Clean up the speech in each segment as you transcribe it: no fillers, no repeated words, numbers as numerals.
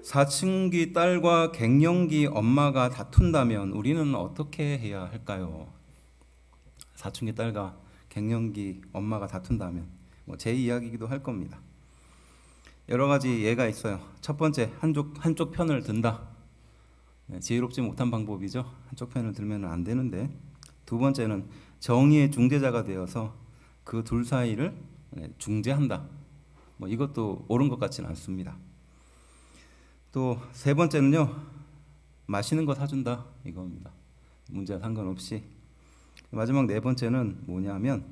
사춘기 딸과 갱년기 엄마가 다툰다면 우리는 어떻게 해야 할까요? 사춘기 딸과 갱년기 엄마가 다툰다면 제 이야기이기도 할 겁니다. 여러 가지 예가 있어요. 첫 번째, 한쪽 편을 든다. 지혜롭지 못한 방법이죠. 한쪽 편을 들면 안 되는데, 두 번째는 정의의 중재자가 되어서 그 둘 사이를 중재한다. 이것도 옳은 것 같지는 않습니다. 또 세 번째는요, 맛있는 거 사준다 이겁니다. 문제와 상관없이. 마지막 네 번째는 뭐냐면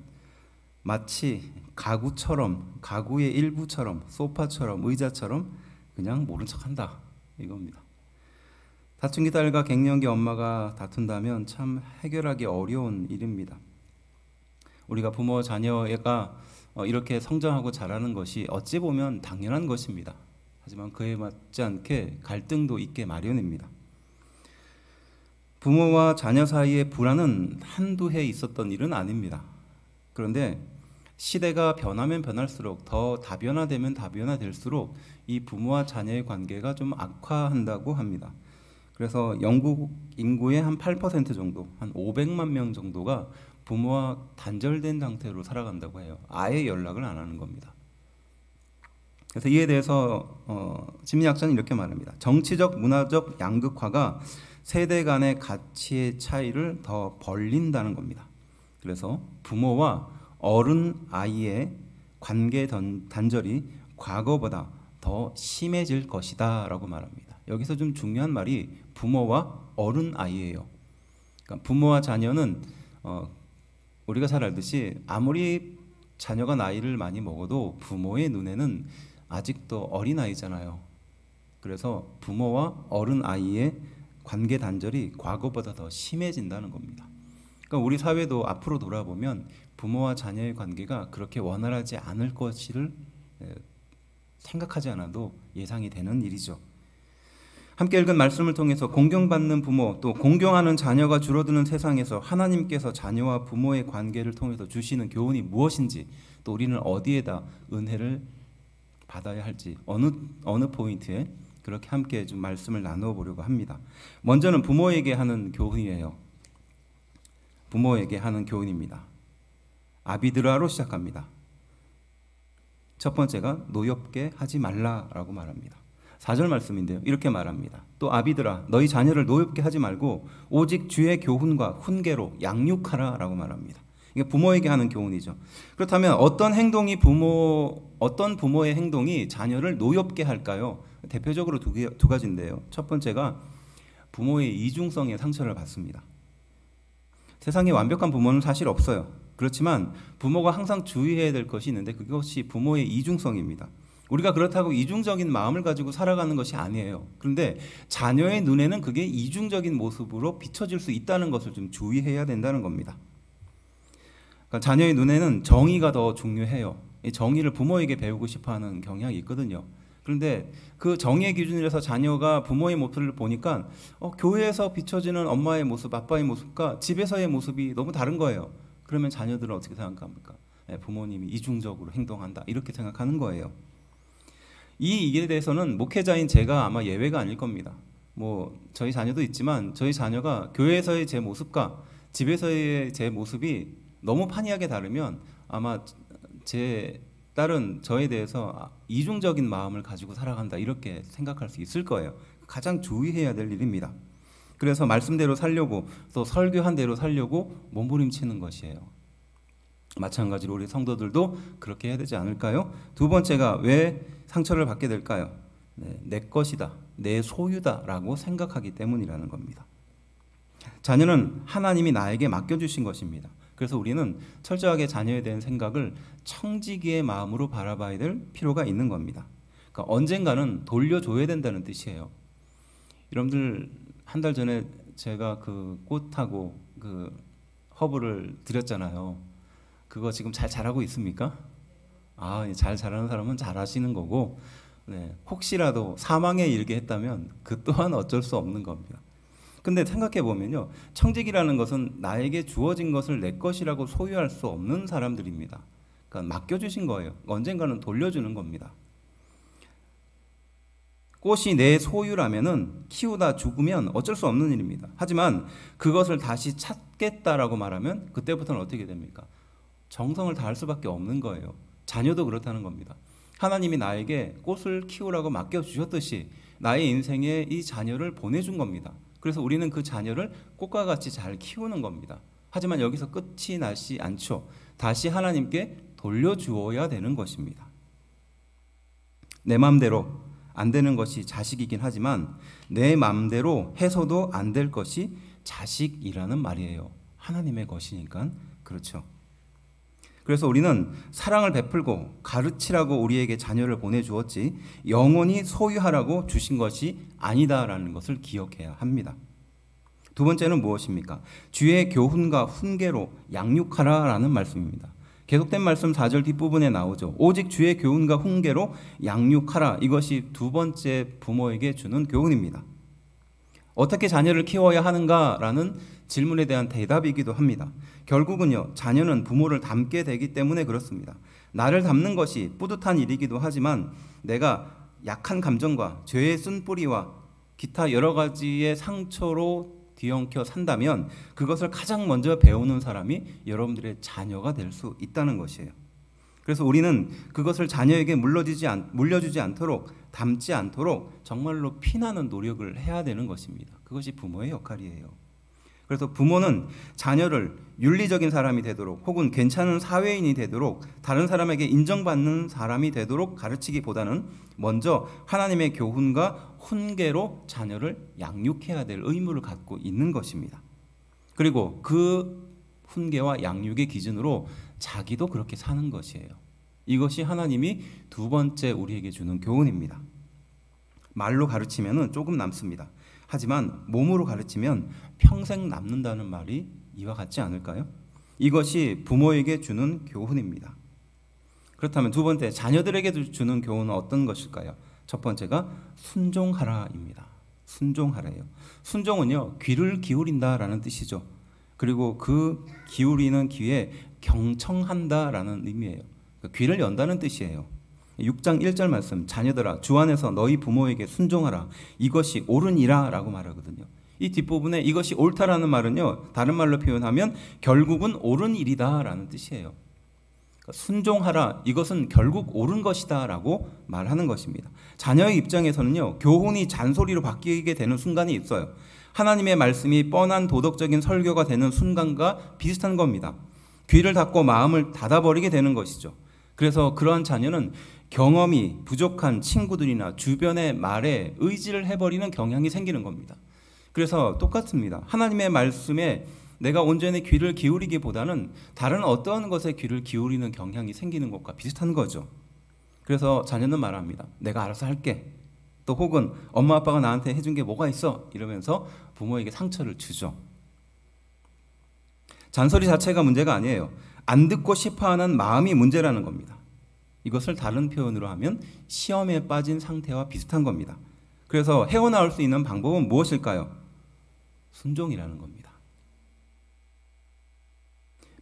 마치 가구의 일부처럼, 소파처럼, 의자처럼 그냥 모른 척한다 이겁니다. 사춘기 딸과 갱년기 엄마가 다툰다면 참 해결하기 어려운 일입니다. 우리가 부모 자녀가 이렇게 성장하고 자라는 것이 어찌 보면 당연한 것입니다. 하지만 그에 맞지 않게 갈등도 있게 마련입니다. 부모와 자녀 사이의 불화는 한두 해 있었던 일은 아닙니다. 그런데 시대가 변하면 변할수록, 더 다변화되면 다변화될수록 이 부모와 자녀의 관계가 좀 악화한다고 합니다. 그래서 영국 인구의 한 8% 정도, 한 500만 명 정도가 부모와 단절된 상태로 살아간다고 해요. 아예 연락을 안 하는 겁니다. 그래서 이에 대해서 심리학자는 이렇게 말합니다. 정치적, 문화적 양극화가 세대 간의 가치의 차이를 더 벌린다는 겁니다. 그래서 부모와 어른 아이의 관계 단절이 과거보다 더 심해질 것이다 라고 말합니다. 여기서 좀 중요한 말이 부모와 어른 아이예요. 그러니까 부모와 자녀는 우리가 잘 알듯이 아무리 자녀가 나이를 많이 먹어도 부모의 눈에는 아직도 어린아이잖아요. 그래서 부모와 어른 아이의 관계 단절이 과거보다 더 심해진다는 겁니다. 그러니까 우리 사회도 앞으로 돌아보면 부모와 자녀의 관계가 그렇게 원활하지 않을 것을 생각하지 않아도 예상이 되는 일이죠. 함께 읽은 말씀을 통해서 공경받는 부모, 또 공경하는 자녀가 줄어드는 세상에서 하나님께서 자녀와 부모의 관계를 통해서 주시는 교훈이 무엇인지, 또 우리는 어디에다 은혜를 받아야 할지, 어느 포인트에 그렇게 함께 좀 말씀을 나누어 보려고 합니다. 먼저는 부모에게 하는 교훈이에요. 부모에게 하는 교훈입니다. 아비드라로 시작합니다. 첫 번째가 노엽게 하지 말라라고 말합니다. 4절 말씀인데요. 이렇게 말합니다. 또 아비들아, 너희 자녀를 노엽게 하지 말고 오직 주의 교훈과 훈계로 양육하라 라고 말합니다. 이게 부모에게 하는 교훈이죠. 그렇다면 어떤 부모의 행동이 자녀를 노엽게 할까요? 대표적으로 두 가지인데요. 첫 번째가 부모의 이중성에 상처를 받습니다. 세상에 완벽한 부모는 사실 없어요. 그렇지만 부모가 항상 주의해야 될 것이 있는데 그것이 부모의 이중성입니다. 우리가 그렇다고 이중적인 마음을 가지고 살아가는 것이 아니에요. 그런데 자녀의 눈에는 그게 이중적인 모습으로 비춰질 수 있다는 것을 좀 주의해야 된다는 겁니다. 그러니까 자녀의 눈에는 정의가 더 중요해요. 이 정의를 부모에게 배우고 싶어하는 경향이 있거든요. 그런데 그 정의의 기준에서 자녀가 부모의 모습을 보니까 교회에서 비춰지는 엄마의 모습, 아빠의 모습과 집에서의 모습이 너무 다른 거예요. 그러면 자녀들은 어떻게 생각합니까? 부모님이 이중적으로 행동한다 이렇게 생각하는 거예요. 이 일에 대해서는 목회자인 제가 아마 예외가 아닐 겁니다. 저희 자녀도 있지만 저희 자녀가 교회에서의 제 모습과 집에서의 제 모습이 너무 판이하게 다르면 아마 제 딸은 저에 대해서 이중적인 마음을 가지고 살아간다 이렇게 생각할 수 있을 거예요. 가장 주의해야 될 일입니다. 그래서 말씀대로 살려고, 또 설교한 대로 살려고 몸부림치는 것이에요. 마찬가지로 우리 성도들도 그렇게 해야 되지 않을까요? 두 번째가 왜 상처를 받게 될까요? 내 것이다, 내 소유다 라고 생각하기 때문이라는 겁니다. 자녀는 하나님이 나에게 맡겨주신 것입니다. 그래서 우리는 철저하게 자녀에 대한 생각을 청지기의 마음으로 바라봐야 될 필요가 있는 겁니다. 그러니까 언젠가는 돌려줘야 된다는 뜻이에요. 여러분들 한 달 전에 제가 그 꽃하고 그 허브를 드렸잖아요. 그거 지금 잘 자라고 있습니까? 잘 자라는 사람은 잘하시는 거고, 혹시라도 사망에 이르게 했다면 그 또한 어쩔 수 없는 겁니다. 근데 생각해 보면요, 청직이라는 것은 나에게 주어진 것을 내 것이라고 소유할 수 없는 사람들입니다. 그러니까 맡겨주신 거예요. 언젠가는 돌려주는 겁니다. 꽃이 내 소유라면은 키우다 죽으면 어쩔 수 없는 일입니다. 하지만 그것을 다시 찾겠다라고 말하면 그때부터는 어떻게 됩니까? 정성을 다할 수밖에 없는 거예요. 자녀도 그렇다는 겁니다. 하나님이 나에게 꽃을 키우라고 맡겨주셨듯이 나의 인생에 이 자녀를 보내준 겁니다. 그래서 우리는 그 자녀를 꽃과 같이 잘 키우는 겁니다. 하지만 여기서 끝이 나지 않죠. 다시 하나님께 돌려주어야 되는 것입니다. 내 마음대로 안 되는 것이 자식이긴 하지만 내 마음대로 해서도 안 될 것이 자식이라는 말이에요. 하나님의 것이니까 그렇죠. 그래서 우리는 사랑을 베풀고 가르치라고 우리에게 자녀를 보내주었지 영원히 소유하라고 주신 것이 아니다라는 것을 기억해야 합니다. 두 번째는 무엇입니까? 주의 교훈과 훈계로 양육하라라는 말씀입니다. 계속된 말씀 4절 뒷부분에 나오죠. 오직 주의 교훈과 훈계로 양육하라. 이것이 두 번째 부모에게 주는 교훈입니다. 어떻게 자녀를 키워야 하는가라는 질문에 대한 대답이기도 합니다. 결국은요, 자녀는 부모를 닮게 되기 때문에 그렇습니다. 나를 닮는 것이 뿌듯한 일이기도 하지만 내가 약한 감정과 죄의 쓴뿌리와 기타 여러 가지의 상처로 뒤엉켜 산다면 그것을 가장 먼저 배우는 사람이 여러분들의 자녀가 될 수 있다는 것이에요. 그래서 우리는 그것을 자녀에게 물려주지 않도록, 닮지 않도록 정말로 피나는 노력을 해야 되는 것입니다. 그것이 부모의 역할이에요. 그래서 부모는 자녀를 윤리적인 사람이 되도록 혹은 괜찮은 사회인이 되도록 다른 사람에게 인정받는 사람이 되도록 가르치기보다는 먼저 하나님의 교훈과 훈계로 자녀를 양육해야 될 의무를 갖고 있는 것입니다. 그리고 그 훈계와 양육의 기준으로 자기도 그렇게 사는 것이에요. 이것이 하나님이 두 번째 우리에게 주는 교훈입니다. 말로 가르치면 조금 남습니다. 하지만 몸으로 가르치면 평생 남는다는 말이 이와 같지 않을까요? 이것이 부모에게 주는 교훈입니다. 그렇다면 두 번째, 자녀들에게 주는 교훈은 어떤 것일까요? 첫 번째가 순종하라입니다. 순종하라예요. 순종은요, 귀를 기울인다라는 뜻이죠. 그리고 그 기울이는 귀에 경청한다라는 의미예요. 그러니까 귀를 연다는 뜻이에요. 6장 1절 말씀, 자녀들아 주 안에서 너희 부모에게 순종하라. 이것이 옳으니라 라고 말하거든요. 이 뒷부분에 이것이 옳다라는 말은요, 다른 말로 표현하면 결국은 옳은 일이다 라는 뜻이에요. 그러니까 순종하라, 이것은 결국 옳은 것이다 라고 말하는 것입니다. 자녀의 입장에서는요, 교훈이 잔소리로 바뀌게 되는 순간이 있어요. 하나님의 말씀이 뻔한 도덕적인 설교가 되는 순간과 비슷한 겁니다. 귀를 닫고 마음을 닫아버리게 되는 것이죠. 그래서 그러한 자녀는 경험이 부족한 친구들이나 주변의 말에 의지를 해버리는 경향이 생기는 겁니다. 그래서 똑같습니다. 하나님의 말씀에 내가 온전히 귀를 기울이기보다는 다른 어떠한 것에 귀를 기울이는 경향이 생기는 것과 비슷한 거죠. 그래서 자녀는 말합니다. 내가 알아서 할게. 또 혹은 엄마 아빠가 나한테 해준 게 뭐가 있어? 이러면서 부모에게 상처를 주죠. 잔소리 자체가 문제가 아니에요. 안 듣고 싶어하는 마음이 문제라는 겁니다. 이것을 다른 표현으로 하면 시험에 빠진 상태와 비슷한 겁니다. 그래서 헤어나올 수 있는 방법은 무엇일까요? 순종이라는 겁니다.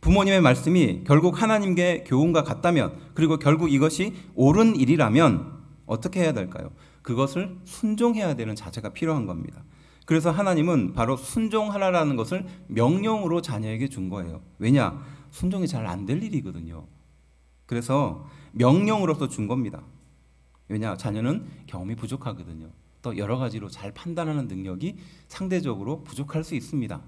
부모님의 말씀이 결국 하나님께 교훈과 같다면, 그리고 결국 이것이 옳은 일이라면 어떻게 해야 될까요? 그것을 순종해야 되는 자세가 필요한 겁니다. 그래서 하나님은 바로 순종하라라는 것을 명령으로 자녀에게 준 거예요. 왜냐? 순종이 잘 안 될 일이거든요. 그래서 명령으로서 준 겁니다. 왜냐? 자녀는 경험이 부족하거든요. 또 여러 가지로 잘 판단하는 능력이 상대적으로 부족할 수 있습니다.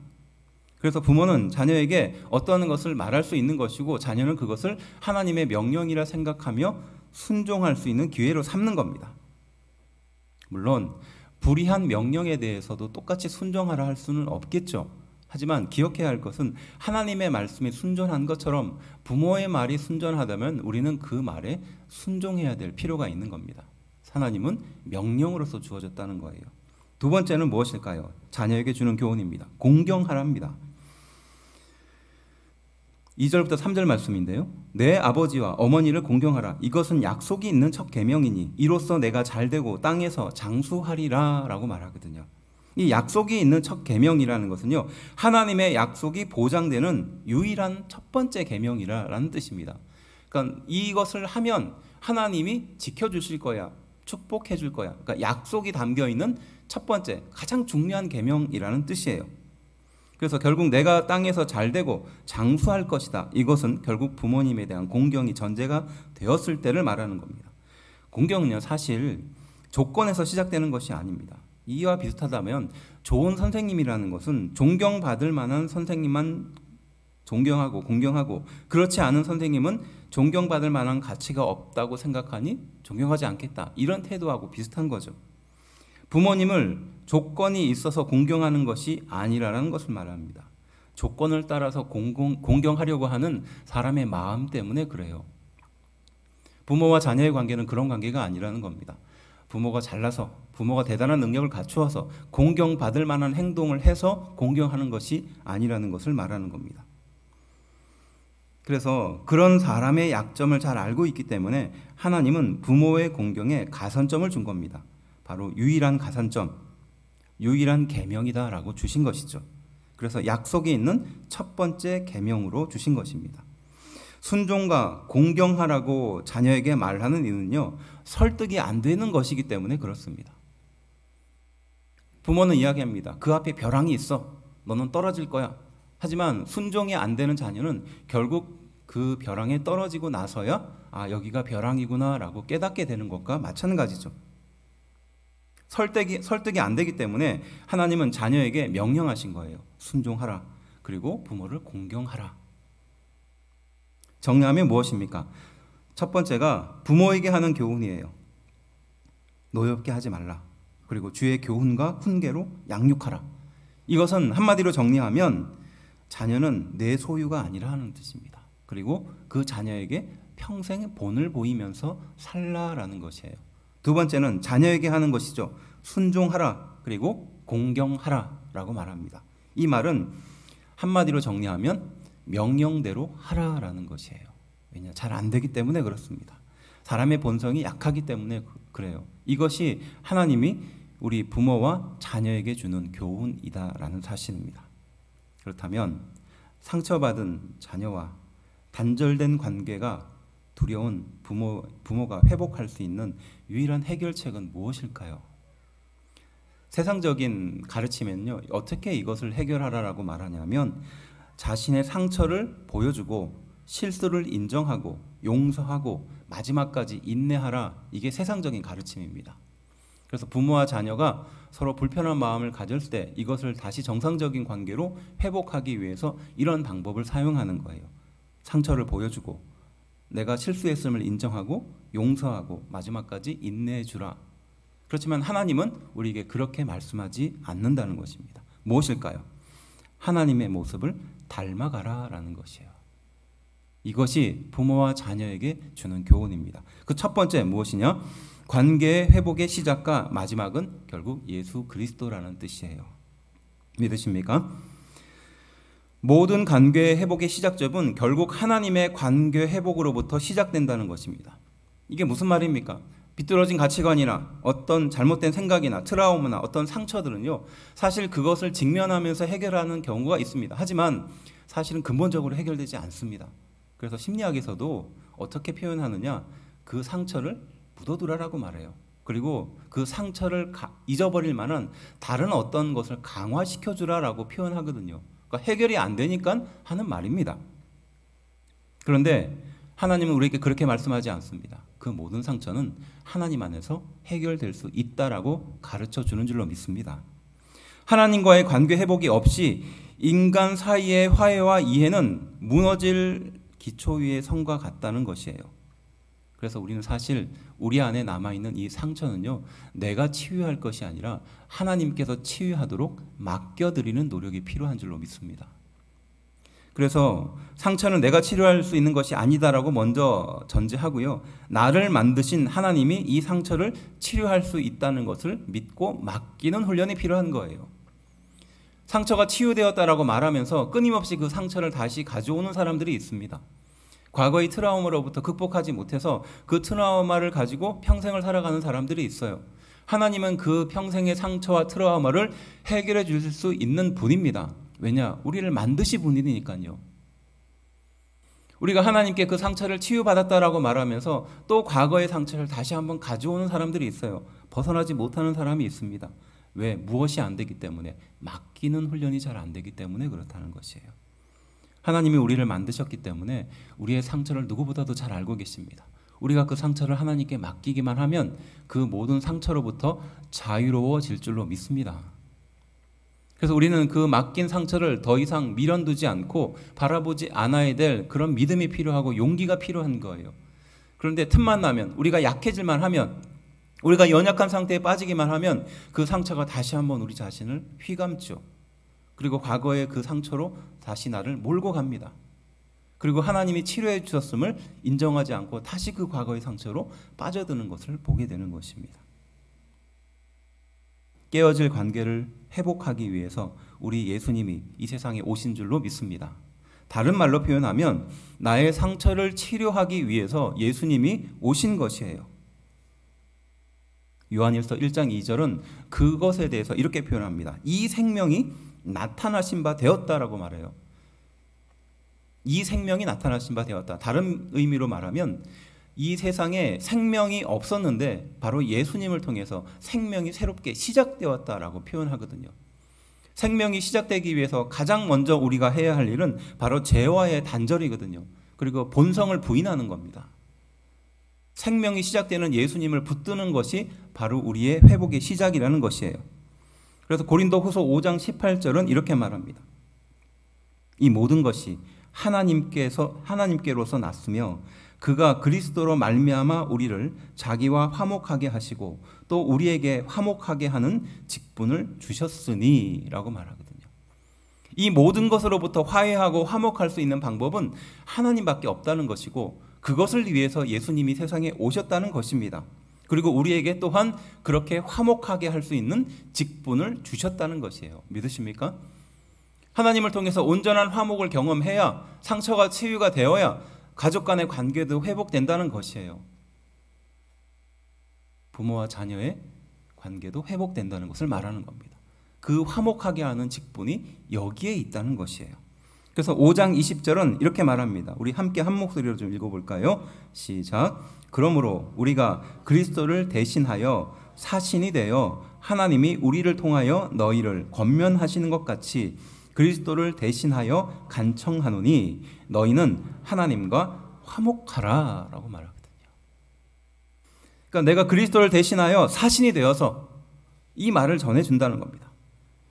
그래서 부모는 자녀에게 어떠한 것을 말할 수 있는 것이고 자녀는 그것을 하나님의 명령이라 생각하며 순종할 수 있는 기회로 삼는 겁니다. 물론 불의한 명령에 대해서도 똑같이 순종하라 할 수는 없겠죠. 하지만 기억해야 할 것은 하나님의 말씀에 순종한 것처럼 부모의 말이 순종하다면 우리는 그 말에 순종해야 될 필요가 있는 겁니다. 하나님은 명령으로서 주어졌다는 거예요. 두 번째는 무엇일까요? 자녀에게 주는 교훈입니다. 공경하랍니다. 2절부터 3절 말씀인데요. 내 아버지와 어머니를 공경하라. 이것은 약속이 있는 첫 계명이니 이로써 내가 잘되고 땅에서 장수하리라 라고 말하거든요. 이 약속이 있는 첫 계명이라는 것은요, 하나님의 약속이 보장되는 유일한 첫 번째 계명이라는 뜻입니다. 그러니까 이것을 하면 하나님이 지켜주실 거야, 축복해 줄 거야. 그러니까 약속이 담겨 있는 첫 번째 가장 중요한 계명이라는 뜻이에요. 그래서 결국 내가 땅에서 잘 되고 장수할 것이다. 이것은 결국 부모님에 대한 공경이 전제가 되었을 때를 말하는 겁니다. 공경은요, 사실 조건에서 시작되는 것이 아닙니다. 이와 비슷하다면 좋은 선생님이라는 것은 존경받을 만한 선생님만 존경하고 공경하고, 그렇지 않은 선생님은 존경받을 만한 가치가 없다고 생각하니 존경하지 않겠다, 이런 태도하고 비슷한 거죠. 부모님을 조건이 있어서 공경하는 것이 아니라는 것을 말합니다. 조건을 따라서 공경하려고 하는 사람의 마음 때문에 그래요. 부모와 자녀의 관계는 그런 관계가 아니라는 겁니다. 부모가 잘나서, 부모가 대단한 능력을 갖추어서 공경받을 만한 행동을 해서 공경하는 것이 아니라는 것을 말하는 겁니다. 그래서 그런 사람의 약점을 잘 알고 있기 때문에 하나님은 부모의 공경에 가산점을 준 겁니다. 바로 유일한 가산점, 유일한 계명이다라고 주신 것이죠. 그래서 약속이 있는 첫 번째 계명으로 주신 것입니다. 순종과 공경하라고 자녀에게 말하는 이유는요, 설득이 안 되는 것이기 때문에 그렇습니다. 부모는 이야기합니다. 그 앞에 벼랑이 있어. 너는 떨어질 거야. 하지만 순종이 안 되는 자녀는 결국 그 벼랑에 떨어지고 나서야 여기가 벼랑이구나 라고 깨닫게 되는 것과 마찬가지죠. 설득이 안 되기 때문에 하나님은 자녀에게 명령하신 거예요. 순종하라. 그리고 부모를 공경하라. 정리하면 무엇입니까? 첫 번째가 부모에게 하는 교훈이에요. 노엽게 하지 말라. 그리고 주의 교훈과 훈계로 양육하라. 이것은 한마디로 정리하면 자녀는 내 소유가 아니라 하는 뜻입니다. 그리고 그 자녀에게 평생 본을 보이면서 살라라는 것이에요. 두 번째는 자녀에게 하는 것이죠. 순종하라. 그리고 공경하라라고 말합니다. 이 말은 한마디로 정리하면 명령대로 하라라는 것이에요. 왜냐? 잘 안 되기 때문에 그렇습니다. 사람의 본성이 약하기 때문에 그래요. 이것이 하나님이 우리 부모와 자녀에게 주는 교훈이다라는 사실입니다. 그렇다면 상처받은 자녀와 단절된 관계가 두려운 부모가 회복할 수 있는 유일한 해결책은 무엇일까요? 세상적인 가르침에는요, 어떻게 이것을 해결하라라고 말하냐면 자신의 상처를 보여주고 실수를 인정하고 용서하고 마지막까지 인내하라, 이게 세상적인 가르침입니다. 그래서 부모와 자녀가 서로 불편한 마음을 가졌을 때 이것을 다시 정상적인 관계로 회복하기 위해서 이런 방법을 사용하는 거예요. 상처를 보여주고 내가 실수했음을 인정하고 용서하고 마지막까지 인내해 주라. 그렇지만 하나님은 우리에게 그렇게 말씀하지 않는다는 것입니다. 무엇일까요? 하나님의 모습을 닮아가라라는 것이에요. 이것이 부모와 자녀에게 주는 교훈입니다. 그 첫 번째 무엇이냐? 관계의 회복의 시작과 마지막은 결국 예수 그리스도라는 뜻이에요. 믿으십니까? 모든 관계의 회복의 시작점은 결국 하나님의 관계 회복으로부터 시작된다는 것입니다. 이게 무슨 말입니까? 비뚤어진 가치관이나 어떤 잘못된 생각이나 트라우마나 어떤 상처들은요, 사실 그것을 직면하면서 해결하는 경우가 있습니다. 하지만 사실은 근본적으로 해결되지 않습니다. 그래서 심리학에서도 어떻게 표현하느냐, 그 상처를 묻어두라라고 말해요. 그리고 그 상처를 잊어버릴 만한 다른 어떤 것을 강화시켜주라라고 표현하거든요. 그러니까 해결이 안 되니까 하는 말입니다. 그런데 하나님은 우리에게 그렇게 말씀하지 않습니다. 그 모든 상처는 하나님 안에서 해결될 수 있다라고 가르쳐 주는 줄로 믿습니다. 하나님과의 관계 회복이 없이 인간 사이의 화해와 이해는 무너질 기초 위의 성과 같다는 것이에요. 그래서 우리는 사실 우리 안에 남아있는 이 상처는요, 내가 치유할 것이 아니라 하나님께서 치유하도록 맡겨드리는 노력이 필요한 줄로 믿습니다. 그래서 상처는 내가 치료할 수 있는 것이 아니다라고 먼저 전제하고요, 나를 만드신 하나님이 이 상처를 치료할 수 있다는 것을 믿고 맡기는 훈련이 필요한 거예요. 상처가 치유되었다라고 말하면서 끊임없이 그 상처를 다시 가져오는 사람들이 있습니다. 과거의 트라우마로부터 극복하지 못해서 그 트라우마를 가지고 평생을 살아가는 사람들이 있어요. 하나님은 그 평생의 상처와 트라우마를 해결해 주실 수 있는 분입니다. 왜냐? 우리를 만드신 분이니까요. 우리가 하나님께 그 상처를 치유받았다라고 말하면서 또 과거의 상처를 다시 한번 가져오는 사람들이 있어요. 벗어나지 못하는 사람이 있습니다. 왜? 무엇이 안 되기 때문에, 맡기는 훈련이 잘 안 되기 때문에 그렇다는 것이에요. 하나님이 우리를 만드셨기 때문에 우리의 상처를 누구보다도 잘 알고 계십니다. 우리가 그 상처를 하나님께 맡기기만 하면 그 모든 상처로부터 자유로워질 줄로 믿습니다. 그래서 우리는 그 맡긴 상처를 더 이상 미련두지 않고 바라보지 않아야 될 그런 믿음이 필요하고 용기가 필요한 거예요. 그런데 틈만 나면, 우리가 약해질만 하면, 우리가 연약한 상태에 빠지기만 하면 그 상처가 다시 한번 우리 자신을 휘감죠. 그리고 과거의 그 상처로 다시 나를 몰고 갑니다. 그리고 하나님이 치료해 주셨음을 인정하지 않고 다시 그 과거의 상처로 빠져드는 것을 보게 되는 것입니다. 깨어질 관계를 회복하기 위해서 우리 예수님이 이 세상에 오신 줄로 믿습니다. 다른 말로 표현하면 나의 상처를 치료하기 위해서 예수님이 오신 것이에요. 요한일서 1장 2절은 그것에 대해서 이렇게 표현합니다. 이 생명이 나타나신 바 되었다라고 말해요. 이 생명이 나타나신 바 되었다. 다른 의미로 말하면 이 세상에 생명이 없었는데 바로 예수님을 통해서 생명이 새롭게 시작되었다라고 표현하거든요. 생명이 시작되기 위해서 가장 먼저 우리가 해야 할 일은 바로 죄와의 단절이거든요. 그리고 본성을 부인하는 겁니다. 생명이 시작되는 예수님을 붙드는 것이 바로 우리의 회복의 시작이라는 것이에요. 그래서 고린도후서 5장 18절은 이렇게 말합니다. 이 모든 것이 하나님께로서 났으며 그가 그리스도로 말미암아 우리를 자기와 화목하게 하시고 또 우리에게 화목하게 하는 직분을 주셨으니 라고 말하거든요. 이 모든 것으로부터 화해하고 화목할 수 있는 방법은 하나님밖에 없다는 것이고 그것을 위해서 예수님이 세상에 오셨다는 것입니다. 그리고 우리에게 또한 그렇게 화목하게 할 수 있는 직분을 주셨다는 것이에요. 믿으십니까? 하나님을 통해서 온전한 화목을 경험해야 상처가 치유가 되어야 가족 간의 관계도 회복된다는 것이에요. 부모와 자녀의 관계도 회복된다는 것을 말하는 겁니다. 그 화목하게 하는 직분이 여기에 있다는 것이에요. 그래서 5장 20절은 이렇게 말합니다. 우리 함께 한 목소리로 좀 읽어볼까요? 시작. 그러므로 우리가 그리스도를 대신하여 사신이 되어 하나님이 우리를 통하여 너희를 권면하시는 것 같이 그리스도를 대신하여 간청하노니 너희는 하나님과 화목하라 라고 말하거든요. 그러니까 내가 그리스도를 대신하여 사신이 되어서 이 말을 전해준다는 겁니다.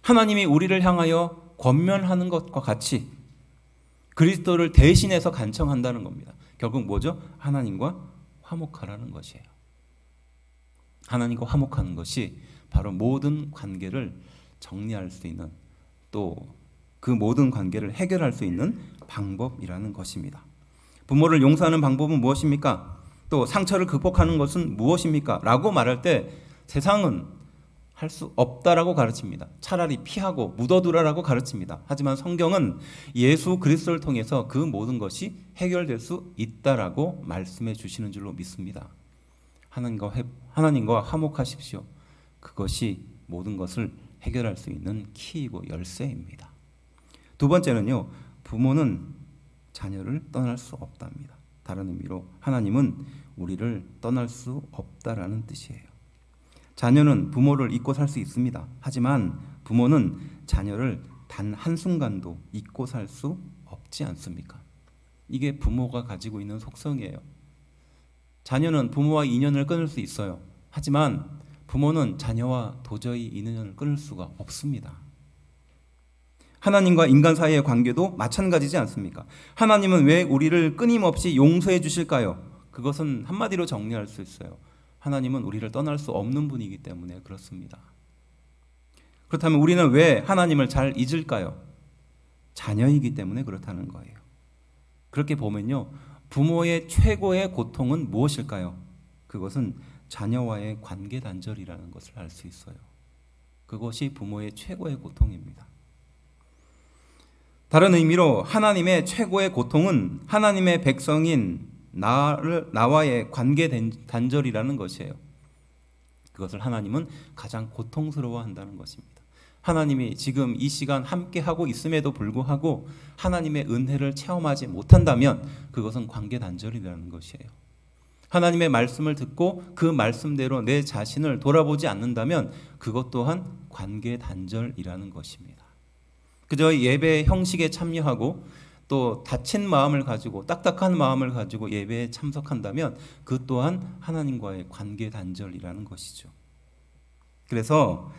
하나님이 우리를 향하여 권면하는 것과 같이 그리스도를 대신해서 간청한다는 겁니다. 결국 뭐죠? 하나님과 화목하라는 것이에요. 하나님과 화목하는 것이 바로 모든 관계를 정리할 수 있는 또 그 모든 관계를 해결할 수 있는 방법이라는 것입니다. 부모를 용서하는 방법은 무엇입니까? 또 상처를 극복하는 것은 무엇입니까? 라고 말할 때 세상은 할 수 없다라고 가르칩니다. 차라리 피하고 묻어두라라고 가르칩니다. 하지만 성경은 예수 그리스도를 통해서 그 모든 것이 해결될 수 있다라고 말씀해 주시는 줄로 믿습니다. 하나님과 화목하십시오. 그것이 모든 것을 해결할 수 있는 키이고 열쇠입니다. 두 번째는요, 부모는 자녀를 떠날 수 없답니다. 다른 의미로 하나님은 우리를 떠날 수 없다라는 뜻이에요. 자녀는 부모를 잊고 살 수 있습니다. 하지만 부모는 자녀를 단 한순간도 잊고 살 수 없지 않습니까? 이게 부모가 가지고 있는 속성이에요. 자녀는 부모와 인연을 끊을 수 있어요. 하지만 부모는 자녀와 도저히 인연을 끊을 수가 없습니다. 하나님과 인간 사이의 관계도 마찬가지지 않습니까? 하나님은 왜 우리를 끊임없이 용서해 주실까요? 그것은 한마디로 정리할 수 있어요. 하나님은 우리를 떠날 수 없는 분이기 때문에 그렇습니다. 그렇다면 우리는 왜 하나님을 잘 잊을까요? 자녀이기 때문에 그렇다는 거예요. 그렇게 보면요, 부모의 최고의 고통은 무엇일까요? 그것은 자녀와의 관계 단절이라는 것을 알 수 있어요. 그것이 부모의 최고의 고통입니다. 다른 의미로 하나님의 최고의 고통은 하나님의 백성인 나와의 관계 단절이라는 것이에요. 그것을 하나님은 가장 고통스러워한다는 것입니다. 하나님이 지금 이 시간 함께 하고 있음에도 불구하고 하나님의 은혜를 체험하지 못한다면 그것은 관계 단절이라는 것이에요. 하나님의 말씀을 듣고 그 말씀대로 내 자신을 돌아보지 않는다면 그것 또한 관계 단절이라는 것입니다. 그저 예배 형식에 참여하고 또 다친 마음을 가지고 딱딱한 마음을 가지고 예배에 참석한다면 그 또한 하나님과의 관계 단절이라는 것이죠. 그래서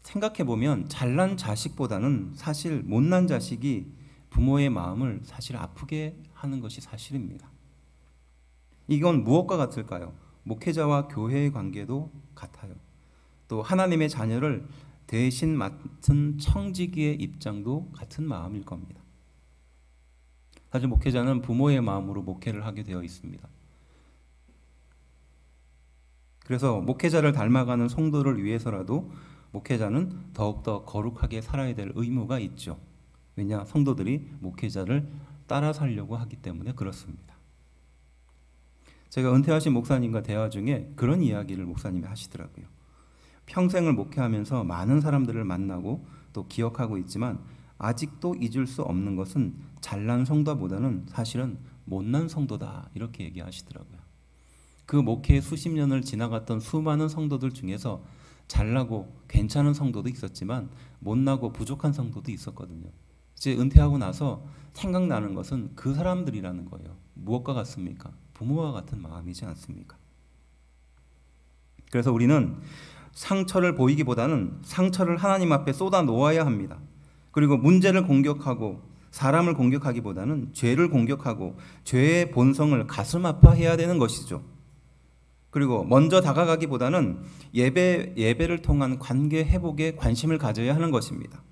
생각해 보면 잘난 자식보다는 사실 못난 자식이 부모의 마음을 사실 아프게 하는 것이 사실입니다. 이건 무엇과 같을까요? 목회자와 교회의 관계도 같아요. 또 하나님의 자녀를 대신 맡은 청지기의 입장도 같은 마음일 겁니다. 사실 목회자는 부모의 마음으로 목회를 하게 되어 있습니다. 그래서 목회자를 닮아가는 성도를 위해서라도 목회자는 더욱더 거룩하게 살아야 될 의무가 있죠. 왜냐? 성도들이 목회자를 따라 살려고 하기 때문에 그렇습니다. 제가 은퇴하신 목사님과 대화 중에 그런 이야기를 목사님이 하시더라고요. 평생을 목회하면서 많은 사람들을 만나고 또 기억하고 있지만 아직도 잊을 수 없는 것은 잘난 성도보다는 사실은 못난 성도다, 이렇게 얘기하시더라고요. 그 목회 수십 년을 지나갔던 수많은 성도들 중에서 잘나고 괜찮은 성도도 있었지만 못나고 부족한 성도도 있었거든요. 이제 은퇴하고 나서 생각나는 것은 그 사람들이라는 거예요. 무엇과 같습니까? 부모와 같은 마음이지 않습니까? 그래서 우리는 상처를 보이기보다는 상처를 하나님 앞에 쏟아 놓아야 합니다. 그리고 문제를 공격하고 사람을 공격하기보다는 죄를 공격하고 죄의 본성을 가슴 아파해야 되는 것이죠. 그리고 먼저 다가가기보다는 예배를 통한 관계 회복에 관심을 가져야 하는 것입니다.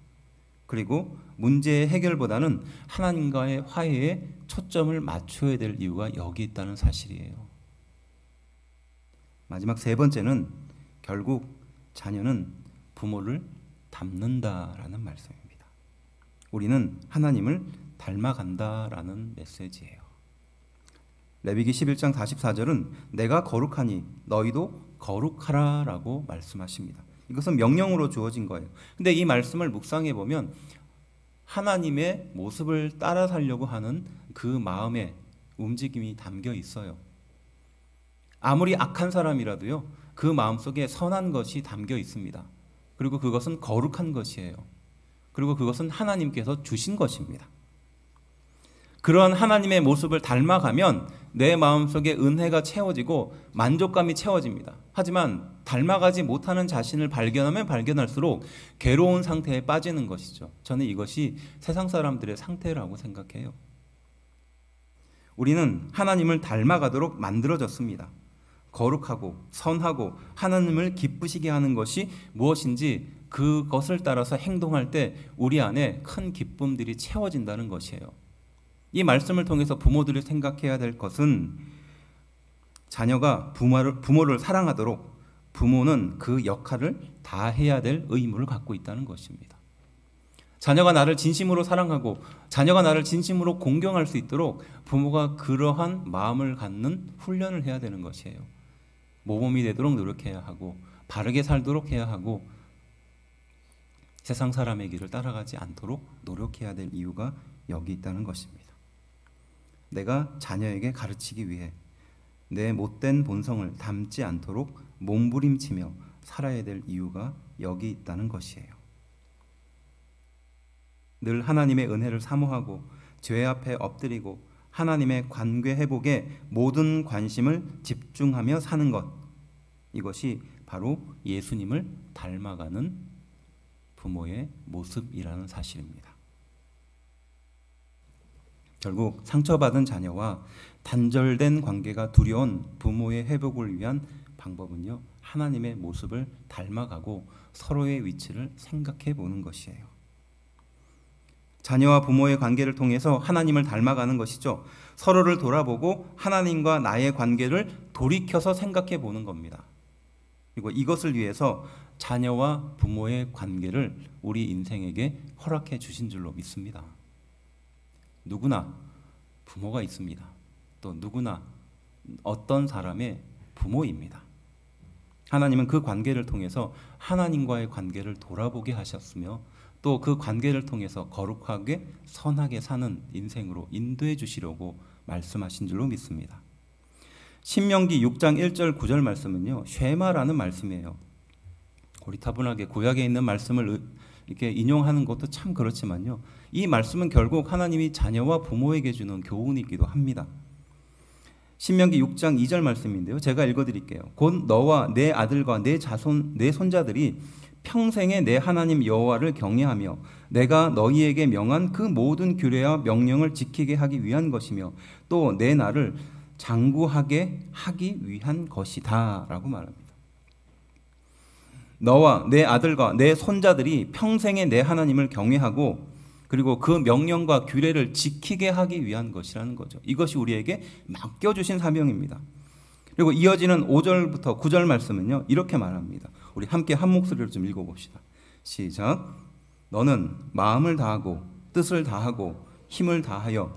그리고 문제의 해결보다는 하나님과의 화해에 초점을 맞춰야 될 이유가 여기 있다는 사실이에요. 마지막 세 번째는 결국 자녀는 부모를 닮는다라는 말씀입니다. 우리는 하나님을 닮아간다라는 메시지예요. 레위기 11장 44절은 내가 거룩하니 너희도 거룩하라라고 말씀하십니다. 이것은 명령으로 주어진 거예요. 근데 이 말씀을 묵상해 보면 하나님의 모습을 따라 살려고 하는 그 마음의 움직임이 담겨 있어요. 아무리 악한 사람이라도요, 그 마음속에 선한 것이 담겨 있습니다. 그리고 그것은 거룩한 것이에요. 그리고 그것은 하나님께서 주신 것입니다. 그런 하나님의 모습을 닮아가면 내 마음속에 은혜가 채워지고 만족감이 채워집니다. 하지만 닮아가지 못하는 자신을 발견하면 발견할수록 괴로운 상태에 빠지는 것이죠. 저는 이것이 세상 사람들의 상태라고 생각해요. 우리는 하나님을 닮아가도록 만들어졌습니다. 거룩하고 선하고 하나님을 기쁘시게 하는 것이 무엇인지 그것을 따라서 행동할 때 우리 안에 큰 기쁨들이 채워진다는 것이에요. 이 말씀을 통해서 부모들이 생각해야 될 것은 자녀가 부모를 사랑하도록 부모는 그 역할을 다 해야 될 의무를 갖고 있다는 것입니다. 자녀가 나를 진심으로 사랑하고 자녀가 나를 진심으로 공경할 수 있도록 부모가 그러한 마음을 갖는 훈련을 해야 되는 것이에요. 모범이 되도록 노력해야 하고 바르게 살도록 해야 하고 세상 사람의 길을 따라가지 않도록 노력해야 될 이유가 여기 있다는 것입니다. 내가 자녀에게 가르치기 위해 내 못된 본성을 닮지 않도록 몸부림치며 살아야 될 이유가 여기 있다는 것이에요. 늘 하나님의 은혜를 사모하고 죄 앞에 엎드리고 하나님의 관계 회복에 모든 관심을 집중하며 사는 것, 이것이 바로 예수님을 닮아가는 부모의 모습이라는 사실입니다. 결국 상처받은 자녀와 단절된 관계가 두려운 부모의 회복을 위한 방법은요, 하나님의 모습을 닮아가고 서로의 위치를 생각해 보는 것이에요. 자녀와 부모의 관계를 통해서 하나님을 닮아가는 것이죠. 서로를 돌아보고 하나님과 나의 관계를 돌이켜서 생각해 보는 겁니다. 그리고 이것을 위해서 자녀와 부모의 관계를 우리 인생에게 허락해 주신 줄로 믿습니다. 누구나 부모가 있습니다. 또 누구나 어떤 사람의 부모입니다. 하나님은 그 관계를 통해서 하나님과의 관계를 돌아보게 하셨으며 또 그 관계를 통해서 거룩하게 선하게 사는 인생으로 인도해 주시려고 말씀하신 줄로 믿습니다. 신명기 6장 1절 9절 말씀은요, 쉐마라는 말씀이에요. 고리타분하게 구약에 있는 말씀을 이렇게 인용하는 것도 참 그렇지만요, 이 말씀은 결국 하나님이 자녀와 부모에게 주는 교훈이기도 합니다. 신명기 6장 2절 말씀인데요, 제가 읽어드릴게요. 곧 너와 내 아들과 내 자손 내 손자들이 평생에 내 하나님 여호와를 경외하며 내가 너희에게 명한 그 모든 규례와 명령을 지키게 하기 위한 것이며 또 내 나를 장구하게 하기 위한 것이다 라고 말합니다. 너와 내 아들과 내 손자들이 평생에 내 하나님을 경외하고 그리고 그 명령과 규례를 지키게 하기 위한 것이라는 거죠. 이것이 우리에게 맡겨주신 사명입니다. 그리고 이어지는 5절부터 9절 말씀은요, 이렇게 말합니다. 우리 함께 한 목소리로 좀 읽어봅시다. 시작. 너는 마음을 다하고 뜻을 다하고 힘을 다하여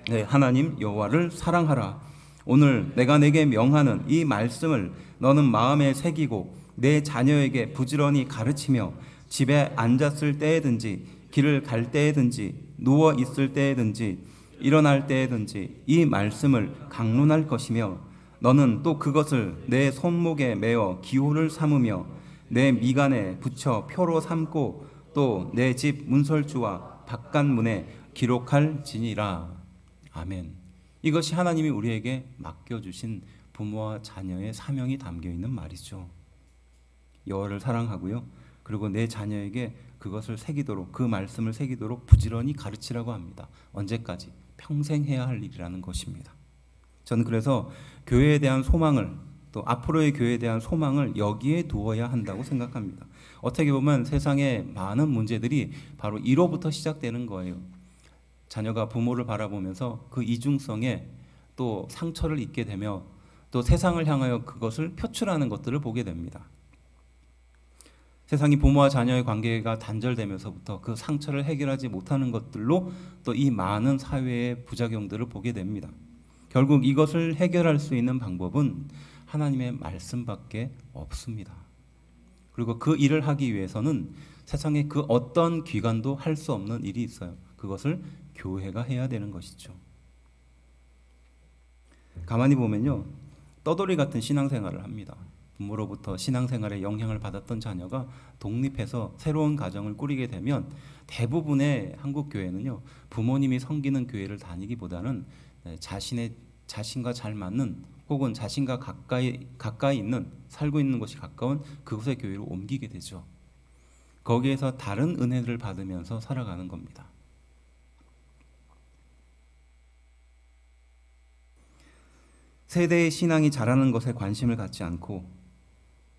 내 하나님 여호와를 사랑하라. 오늘 내가 내게 명하는 이 말씀을 너는 마음에 새기고 내 자녀에게 부지런히 가르치며 집에 앉았을 때에든지 길을 갈 때에든지 누워 있을 때에든지 일어날 때에든지 이 말씀을 강론할 것이며 너는 또 그것을 내 손목에 매어 기호를 삼으며 내 미간에 붙여 표로 삼고 또 내 집 문설주와 바깥문에 기록할지니라. 아멘. 이것이 하나님이 우리에게 맡겨주신 부모와 자녀의 사명이 담겨있는 말이죠. 여호와를 사랑하고요, 그리고 내 자녀에게 그것을 새기도록, 그 말씀을 새기도록 부지런히 가르치라고 합니다. 언제까지? 평생 해야 할 일이라는 것입니다. 저는 그래서 교회에 대한 소망을, 또 앞으로의 교회에 대한 소망을 여기에 두어야 한다고 생각합니다. 어떻게 보면 세상의 많은 문제들이 바로 이로부터 시작되는 거예요. 자녀가 부모를 바라보면서 그 이중성에 또 상처를 입게 되며 또 세상을 향하여 그것을 표출하는 것들을 보게 됩니다. 세상이 부모와 자녀의 관계가 단절되면서부터 그 상처를 해결하지 못하는 것들로 또 이 많은 사회의 부작용들을 보게 됩니다. 결국 이것을 해결할 수 있는 방법은 하나님의 말씀밖에 없습니다. 그리고 그 일을 하기 위해서는 세상의 그 어떤 기관도 할 수 없는 일이 있어요. 그것을 교회가 해야 되는 것이죠. 가만히 보면요, 떠돌이 같은 신앙생활을 합니다. 부모로부터 신앙생활에 영향을 받았던 자녀가 독립해서 새로운 가정을 꾸리게 되면 대부분의 한국 교회는요, 부모님이 섬기는 교회를 다니기보다는 자신과 잘 맞는 혹은 자신과 가까이 있는, 살고 있는 곳이 가까운 그곳의 교회로 옮기게 되죠. 거기에서 다른 은혜를 받으면서 살아가는 겁니다. 세대의 신앙이 자라는 것에 관심을 갖지 않고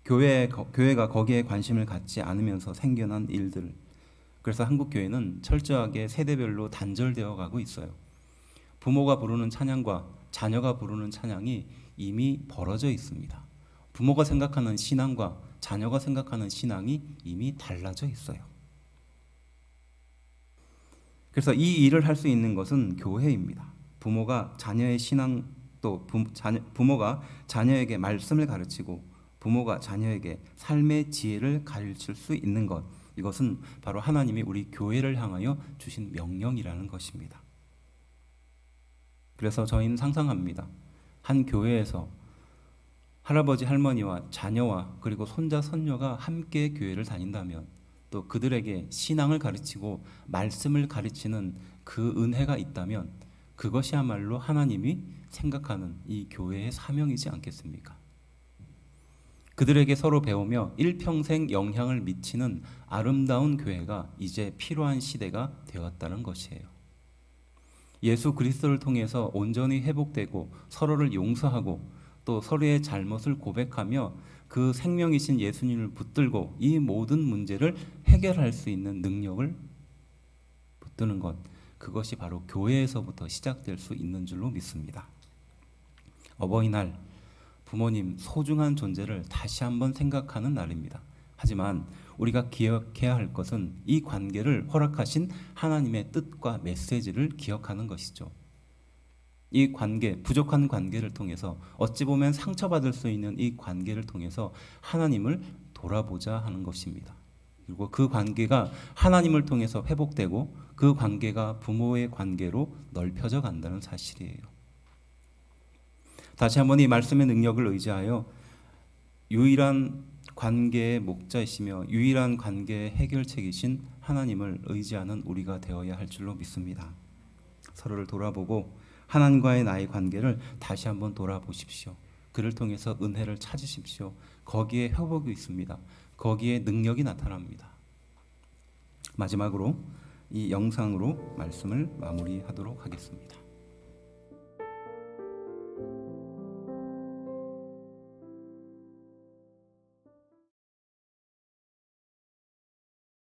교회가 거기에 관심을 갖지 않으면서 생겨난 일들, 그래서 한국 교회는 철저하게 세대별로 단절되어 가고 있어요. 부모가 부르는 찬양과 자녀가 부르는 찬양이 이미 벌어져 있습니다. 부모가 생각하는 신앙과 자녀가 생각하는 신앙이 이미 달라져 있어요. 그래서 이 일을 할 수 있는 것은 교회입니다. 부모가 자녀의 신앙, 또 부모가 자녀에게 말씀을 가르치고 부모가 자녀에게 삶의 지혜를 가르칠 수 있는 것, 이것은 바로 하나님이 우리 교회를 향하여 주신 명령이라는 것입니다. 그래서 저희는 상상합니다. 한 교회에서 할아버지 할머니와 자녀와 그리고 손자 손녀가 함께 교회를 다닌다면, 또 그들에게 신앙을 가르치고 말씀을 가르치는 그 은혜가 있다면 그것이야말로 하나님이 생각하는 이 교회의 사명이지 않겠습니까? 그들에게 서로 배우며 일평생 영향을 미치는 아름다운 교회가 이제 필요한 시대가 되었다는 것이에요. 예수 그리스도를 통해서 온전히 회복되고 서로를 용서하고 또 서로의 잘못을 고백하며 그 생명이신 예수님을 붙들고 이 모든 문제를 해결할 수 있는 능력을 붙드는 것, 그것이 바로 교회에서부터 시작될 수 있는 줄로 믿습니다. 어버이날, 부모님 소중한 존재를 다시 한번 생각하는 날입니다. 하지만 우리가 기억해야 할 것은 이 관계를 허락하신 하나님의 뜻과 메시지를 기억하는 것이죠. 이 관계, 부족한 관계를 통해서 어찌 보면 상처받을 수 있는 이 관계를 통해서 하나님을 돌아보자 하는 것입니다. 그리고 그 관계가 하나님을 통해서 회복되고 그 관계가 부모의 관계로 넓혀져 간다는 사실이에요. 다시 한번 이 말씀의 능력을 의지하여 유일한 관계의 목자이시며 유일한 관계의 해결책이신 하나님을 의지하는 우리가 되어야 할 줄로 믿습니다. 서로를 돌아보고 하나님과의 나의 관계를 다시 한번 돌아보십시오. 그를 통해서 은혜를 찾으십시오. 거기에 회복이 있습니다. 거기에 능력이 나타납니다. 마지막으로 이 영상으로 말씀을 마무리하도록 하겠습니다.